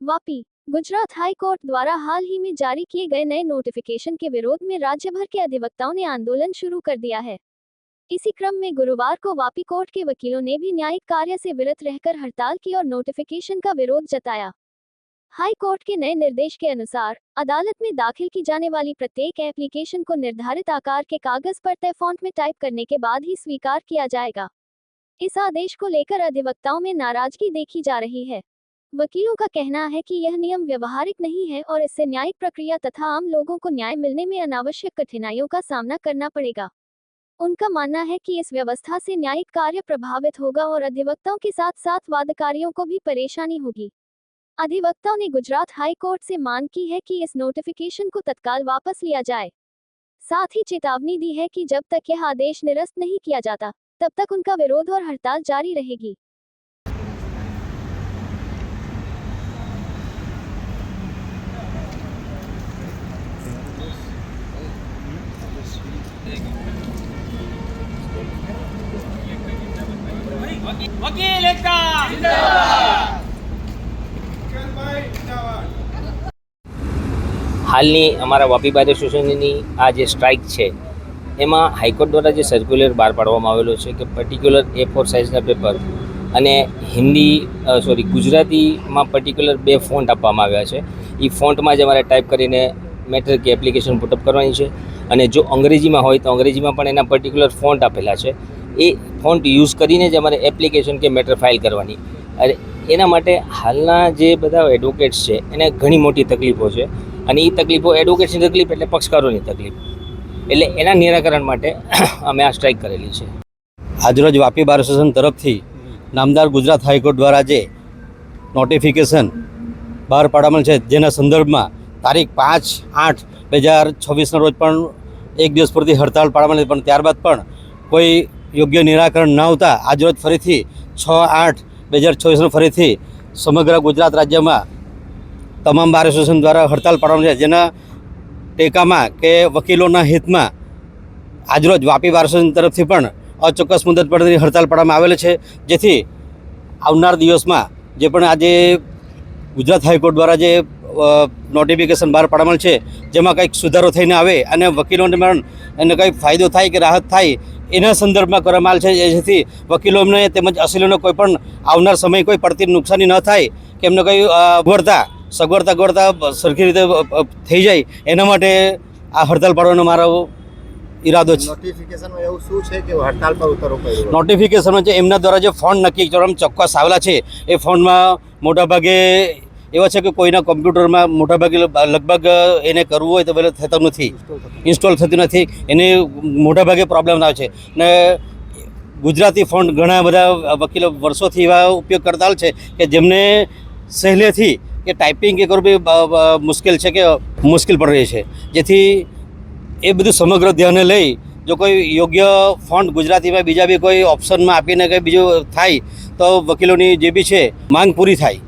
Vapi Gujarat high court द्वारा हाल ही में जारी किए गए नए नोटिफिकेशन के विरोध में राज्य भर के अधिवक्ताओं ने आंदोलन शुरू कर दिया है। इसी क्रम में गुरुवार को वापी कोर्ट के वकीलों ने भी न्यायिक कार्य से विरत रहकर हड़ताल की और नोटिफिकेशन का विरोध जताया। हाई कोर्ट के नए निर्देश के अनुसार अदालत में दाखिल की जाने वाली प्रत्येक एप्लीकेशन को निर्धारित आकार के कागज पर तय फॉन्ट में टाइप करने के बाद ही स्वीकार किया जाएगा। इस आदेश को लेकर अधिवक्ताओं में नाराजगी देखी जा रही है। वकीलों का कहना है कि यह नियम व्यवहारिक नहीं है और इससे न्यायिक प्रक्रिया तथा आम लोगों को न्याय मिलने में अनावश्यक कठिनाइयों का सामना करना पड़ेगा। उनका मानना है कि इस व्यवस्था से न्यायिक कार्य प्रभावित होगा और अधिवक्ताओं के साथ साथ वादकारियों को भी परेशानी होगी। अधिवक्ताओं ने गुजरात हाई कोर्ट से मांग की है कि इस नोटिफिकेशन को तत्काल वापस लिया जाए। साथ ही चेतावनी दी है कि जब तक यह आदेश निरस्त नहीं किया जाता तब तक उनका विरोध और हड़ताल जारी रहेगी। वकील एकता जिंदाबाद। हालनी अमरा वापी बार एसोसिएशननी आ जे स्ट्राइक है एमां हाईकोर्ट द्वारा जो सर्क्युलर बहार पाडवामां आवेलो छे कि पर्टिक्युलर A4 साइजना पेपर अने हिंदी गुजराती में पर्टिक्युलर 2 फॉन्ट आपवामां आव्या छे। ई फॉन्ट में ज अमारे टाइप करीने मैटर के एप्लिकेशन पुटअप करवानी छे अने जो अंग्रेजी में होय तो अंग्रेजी में पण एना पर्टिक्युलर फॉन्ट आपेला छे। ए फॉन्ट यूज करीने ज अमारे एप्लिकेशन के मैटर फाइल करवानी। अरे एना माटे हालना जे बधा एडवोकेट्स छे एने घणी मोटी तकलीफो छे अने ई तकलीफो एडवोकेट्सनी तकलीफ एटले पक्षकारोनी तकलीफ एटले एना निराकरण माटे अमे आ स्ट्राइक करेली छे। આજરોજ વાપી બાર એસોસિએશન તરફથી નામદાર ગુજરાત હાઈકોર્ટ દ્વારા જે નોટિફિકેશન બહાર પાડવામાં છે જેના સંદર્ભમાં તારીખ 5/8/2026ના રોજ પણ એક દિવસ પૂરતી હડતાળ પાડવામાં હતી, પણ ત્યારબાદ પણ કોઈ યોગ્ય નિરાકરણ ન આવતા આજરોજ ફરીથી 6/8/2026 ફરીથી સમગ્ર ગુજરાત રાજ્યમાં તમામ બાર એસોસિએશન દ્વારા હડતાળ પાડવામાં છે, જેના ટેકામાં કે વકીલોના હિતમાં આજરોજ વાપી બાર એસોસિએશન તરફથી પણ અચોક્કસ મુદત પડતી હડતાળ પાડવામાં આવેલ છે, જેથી આવનાર દિવસમાં જે પણ આજે ગુજરાત હાઈકોર્ટ દ્વારા જે નોટિફિકેશન બહાર પાડવામાં છે જેમાં કંઈક સુધારો થઈને આવે અને વકીલોને પણ એને કંઈ ફાયદો થાય કે રાહત થાય એના સંદર્ભમાં કરવામાં આવેલ છે, જેથી વકીલોને તેમજ અસીલોને કોઈ પણ આવનાર સમય કોઈ પડતી નુકસાની ન થાય કે એમને કંઈ સગવડતા સરખી રીતે થઈ જાય એના માટે આ હડતાળ પાડવાનો મારો ઈરાદો છે। નોટિફિકેશનમાં એવું શું છે કે હડતાળ પર ઉતરવું પડ્યું? નોટિફિકેશનમાં જે એમના દ્વારા જે ફોન નક્કી કરવામાં ચોક્કસ આવેલા છે એ ફોનમાં મોટાભાગે એવા છે કે કોઈના કોમ્પ્યુટરમાં મોટાભાગે લગભગ એને કરવું હોય તો પહેલાં થતું નથી, ઇન્સ્ટોલ થતું નથી, એને મોટાભાગે પ્રોબ્લેમ આવે છે ને ગુજરાતી ફોન્ટ ઘણા બધા વકીલો વર્ષોથી એવા ઉપયોગ કરતા છે કે જેમને સહેલેથી કે ટાઈપિંગ કે કરવું બી મુશ્કેલ છે કે મુશ્કેલ પડી રહી છે, જેથી એ બધું સમગ્ર ધ્યાને લઈ જો કોઈ યોગ્ય ફોન્ટ ગુજરાતીમાં બીજા બી કોઈ ઓપ્શનમાં આપીને કંઈ બીજું થાય તો વકીલોની જે બી છે માંગ પૂરી થાય।